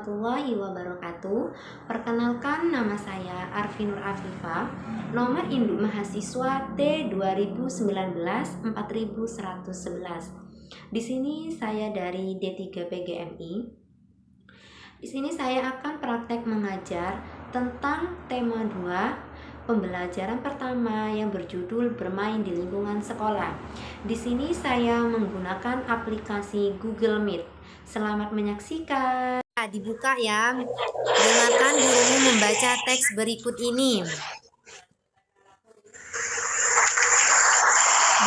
warahmatullahi wabarakatuh. Perkenalkan, nama saya Arfinur Afifah. Nomor induk mahasiswa T 2019 4111. Di sini saya dari D3 PGMI. Di sini saya akan praktek mengajar tentang tema 2 pembelajaran pertama yang berjudul bermain di lingkungan sekolah. Di sini saya menggunakan aplikasi Google Meet. Selamat menyaksikan. Dibuka ya. Dengarkan gurumu membaca teks berikut ini.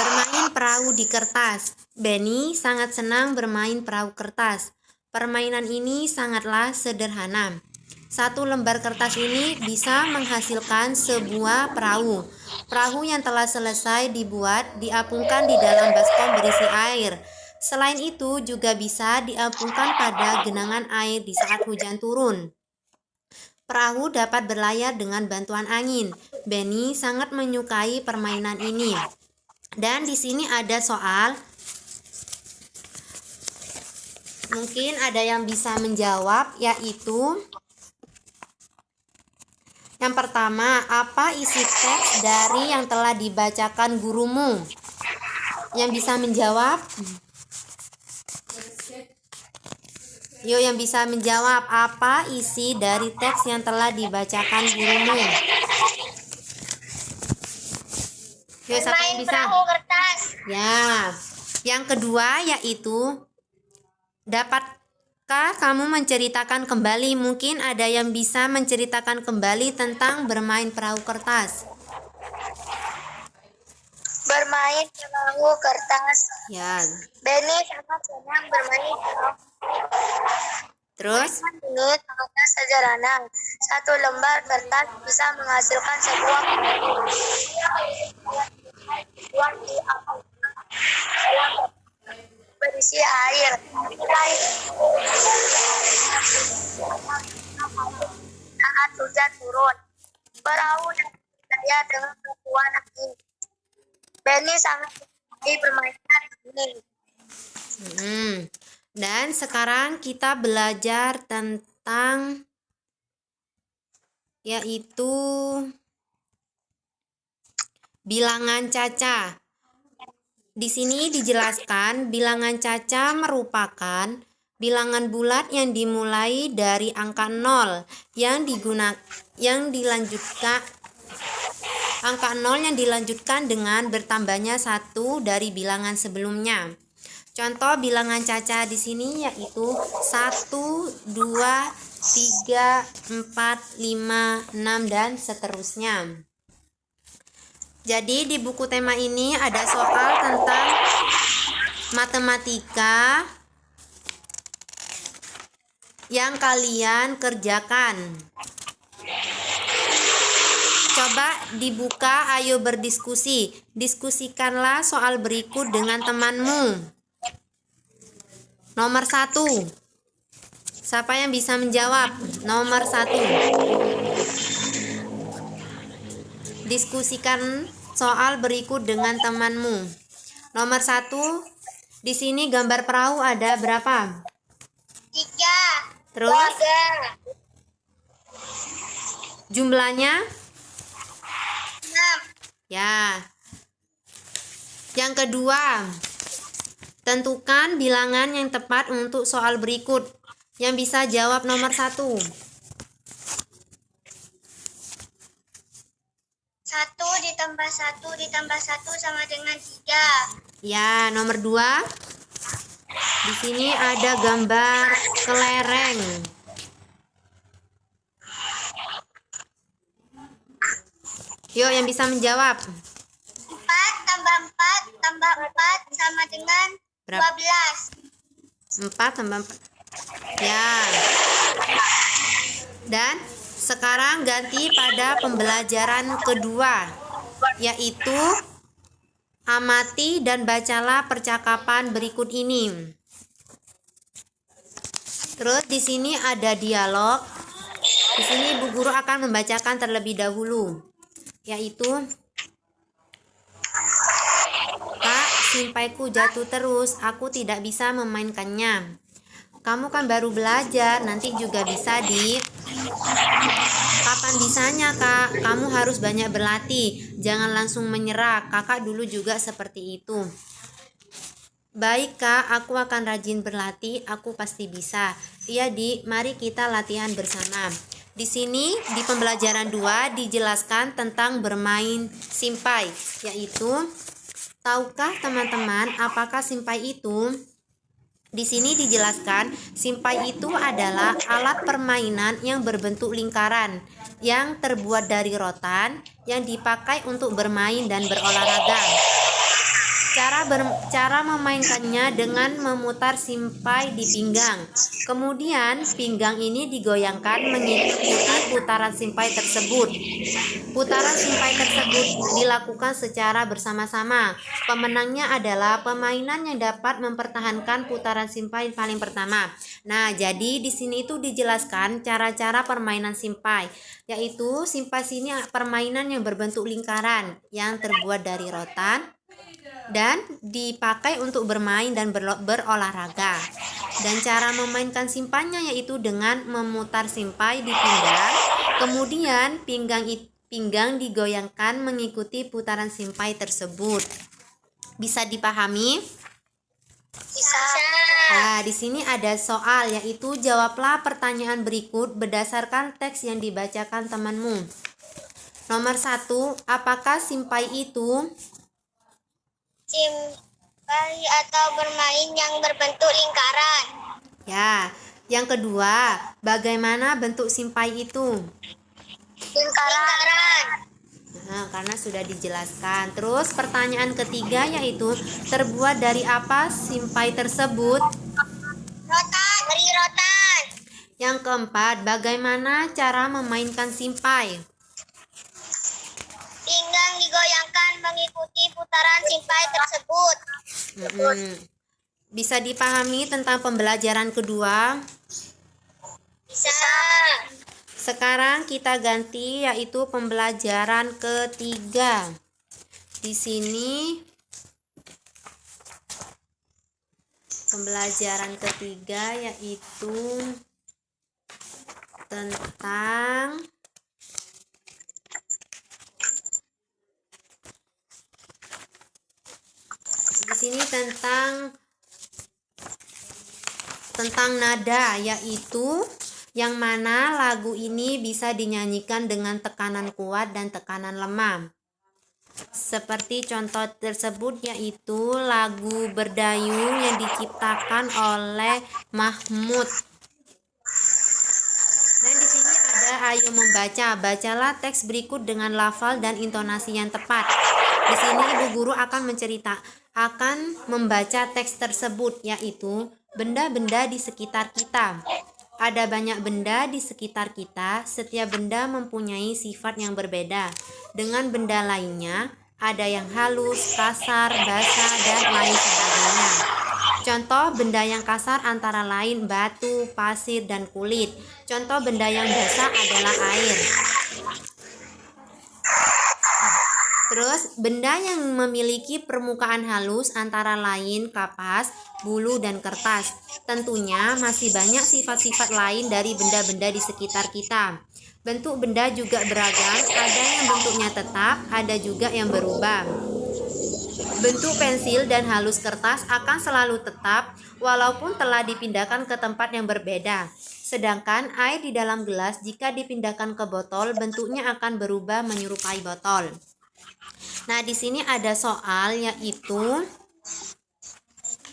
Bermain perahu di kertas. Benny sangat senang bermain perahu kertas. Permainan ini sangatlah sederhana. Satu lembar kertas ini bisa menghasilkan sebuah perahu. Perahu yang telah selesai dibuat diapungkan di dalam baskom berisi air. Selain itu juga bisa diapungkan pada genangan air di saat hujan turun. Perahu dapat berlayar dengan bantuan angin. Benny sangat menyukai permainan ini. Dan di sini ada soal. Mungkin ada yang bisa menjawab, yaitu yang pertama, apa isi teks dari yang telah dibacakan gurumu? Yang bisa menjawab? Yuk, yang bisa menjawab, apa isi dari teks yang telah dibacakan gurumu? Yuk, siapa yang bisa? Perahu kertas. Ya. Yang kedua yaitu, dapatkah kamu menceritakan kembali? Mungkin ada yang bisa menceritakan kembali tentang bermain perahu kertas. Bermain perahu kertas. Ya. Benny sangat senang bermain perahu. Terus? Ini sangatlah sederhana. Satu lembar kertas bisa menghasilkan sebuah uang berisi air. Saat hujan turun, perahu berlayar dengan bantuan angin. Benny sangat menyukai permainan ini. Dan sekarang kita belajar tentang yaitu bilangan caca. Di sini dijelaskan bilangan caca merupakan bilangan bulat yang dimulai dari angka 0 yang dilanjutkan dengan bertambahnya 1 dari bilangan sebelumnya. Contoh bilangan caca di sini yaitu 1, 2, 3, 4, 5, 6 dan seterusnya. Jadi di buku tema ini ada soal tentang matematika yang kalian kerjakan. Coba dibuka, ayo berdiskusi. Diskusikanlah soal berikut dengan temanmu. Nomor 1. Siapa yang bisa menjawab? Nomor 1. Diskusikan soal berikut dengan temanmu. Nomor 1. Di sini gambar perahu ada berapa? 3. Terus? 3. Jumlahnya? 6. Ya. Yang kedua, tentukan bilangan yang tepat untuk soal berikut. Yang bisa jawab nomor 1. 1 ditambah 1 sama dengan 3. Ya, nomor 2. Di sini ada gambar kelereng. Yuk, yang bisa menjawab. 4 tambah 4 tambah 4 sama dengan 12. 4 tambah 4. Ya. Dan sekarang ganti pada pembelajaran kedua, yaitu amati dan bacalah percakapan berikut ini. Terus di sini ada dialog. Di sini Bu Guru akan membacakan terlebih dahulu, yaitu, "Kak, simpaiku jatuh terus, aku tidak bisa memainkannya. Kamu kan baru belajar, nanti juga bisa kapan bisanya Kak? Kamu harus banyak berlatih, jangan langsung menyerah. Kakak dulu juga seperti itu. Baik Kak, aku akan rajin berlatih, aku pasti bisa. Iya Di, mari kita latihan bersama. Di sini di pembelajaran 2 dijelaskan tentang bermain simpai, yaitu tahukah teman-teman apakah simpai itu? Di sini dijelaskan, simpai itu adalah alat permainan yang berbentuk lingkaran yang terbuat dari rotan yang dipakai untuk bermain dan berolahraga. Cara memainkannya dengan memutar simpai di pinggang. Kemudian pinggang ini digoyangkan mengikuti putaran simpai tersebut. Putaran simpai tersebut dilakukan secara bersama-sama. Pemenangnya adalah pemainan yang dapat mempertahankan putaran simpai paling pertama. Nah, jadi di sini itu dijelaskan cara-cara permainan simpai, yaitu simpai sini permainan yang berbentuk lingkaran yang terbuat dari rotan dan dipakai untuk bermain dan berolahraga. Dan cara memainkan simpainya yaitu dengan memutar simpai di pinggang. Kemudian pinggang digoyangkan mengikuti putaran simpai tersebut. Bisa dipahami? Bisa. Nah, di sini ada soal, yaitu jawablah pertanyaan berikut berdasarkan teks yang dibacakan temanmu. Nomor 1, apakah simpai itu? Simpai atau bermain yang berbentuk lingkaran. Ya, yang kedua, bagaimana bentuk simpai itu? Lingkaran. Nah, karena sudah dijelaskan. Terus pertanyaan ketiga yaitu terbuat dari apa simpai tersebut? Rotan. Dari rotan. Yang keempat, bagaimana cara memainkan simpai? Pinggang digoyangkan mengikuti putaran simpai tersebut. Bisa dipahami tentang pembelajaran kedua? Bisa. Sekarang kita ganti yaitu pembelajaran ketiga. Di sini pembelajaran ketiga yaitu tentang tentang nada, yaitu yang mana lagu ini bisa dinyanyikan dengan tekanan kuat dan tekanan lemah. Seperti contoh tersebut yaitu lagu Berdayung yang diciptakan oleh Mahmud. Dan di sini ada ayo membaca. Bacalah teks berikut dengan lafal dan intonasi yang tepat. Di sini ibu guru akan membaca teks tersebut, yaitu benda-benda di sekitar kita. Ada banyak benda di sekitar kita. Setiap benda mempunyai sifat yang berbeda dengan benda lainnya. Ada yang halus, kasar, basah, dan lain sebagainya. Contoh benda yang kasar antara lain batu, pasir, dan kulit. Contoh benda yang basah adalah air. Terus, benda yang memiliki permukaan halus antara lain kapas, bulu, dan kertas. Tentunya masih banyak sifat-sifat lain dari benda-benda di sekitar kita. Bentuk benda juga beragam, ada yang bentuknya tetap, ada juga yang berubah. Bentuk pensil dan halus kertas akan selalu tetap walaupun telah dipindahkan ke tempat yang berbeda. Sedangkan air di dalam gelas jika dipindahkan ke botol, bentuknya akan berubah menyerupai botol. Nah, di sini ada soal yaitu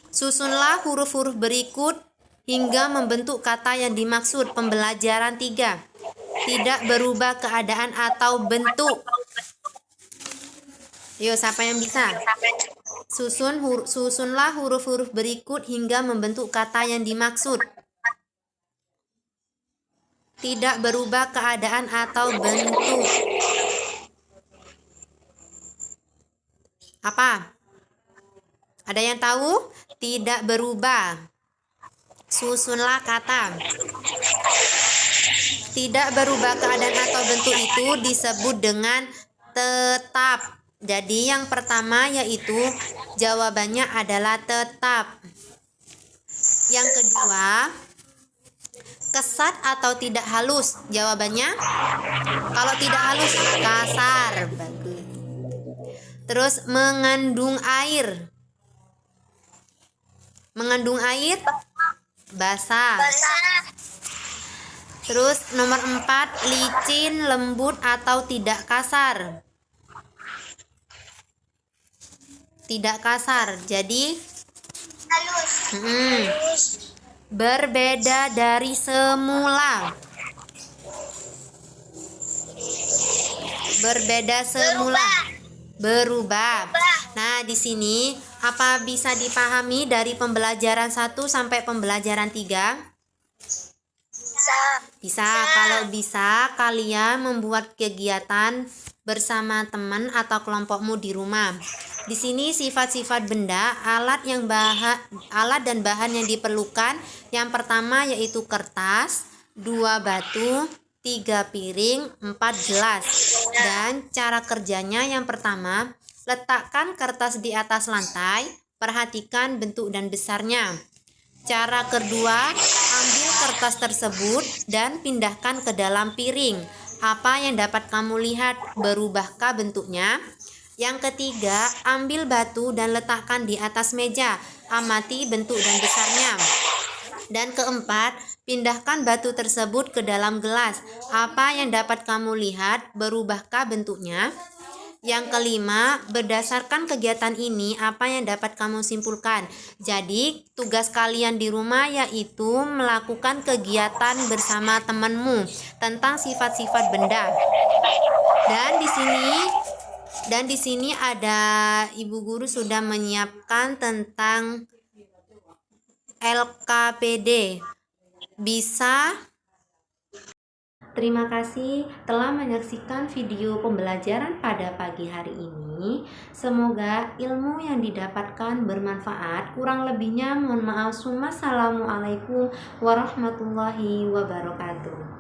susunlah huruf-huruf berikut hingga membentuk kata yang dimaksud. Pembelajaran 3. Tidak berubah keadaan atau bentuk. Yuk, siapa yang bisa? Susunlah huruf-huruf berikut hingga membentuk kata yang dimaksud. Tidak berubah keadaan atau bentuk. Apa? Ada yang tahu? Tidak berubah. Susunlah kata. Tidak berubah keadaan atau bentuk itu disebut dengan tetap. Jadi yang pertama yaitu jawabannya adalah tetap. Yang kedua, kasar atau tidak halus? Jawabannya kalau tidak halus kasar. Bagus. Terus mengandung air. Mengandung air basah. Terus nomor 4, licin, lembut atau tidak kasar? Tidak kasar. Jadi berbeda dari semula. Berbeda semula. Berubah. Nah, di sini apa bisa dipahami dari pembelajaran 1 sampai pembelajaran 3? Bisa. Kalau bisa, kalian membuat kegiatan bersama teman atau kelompokmu di rumah. Di sini sifat-sifat benda, alat dan bahan yang diperlukan. Yang pertama yaitu kertas, 2 batu, 3 piring, 4 gelas. Dan cara kerjanya yang pertama, letakkan kertas di atas lantai, perhatikan bentuk dan besarnya. Cara kedua, ambil kertas tersebut dan pindahkan ke dalam piring. Apa yang dapat kamu lihat? Berubahkah bentuknya? Yang ketiga, ambil batu dan letakkan di atas meja. Amati bentuk dan besarnya. Dan keempat, pindahkan batu tersebut ke dalam gelas. Apa yang dapat kamu lihat? Berubahkah bentuknya? Yang kelima, berdasarkan kegiatan ini, apa yang dapat kamu simpulkan? Jadi, tugas kalian di rumah yaitu melakukan kegiatan bersama temanmu tentang sifat-sifat benda. Dan di sini ada ibu guru sudah menyiapkan tentang LKPD. Terima kasih telah menyaksikan video pembelajaran pada pagi hari ini. Semoga ilmu yang didapatkan bermanfaat. Kurang lebihnya mohon maaf. Wassalamualaikum warahmatullahi wabarakatuh.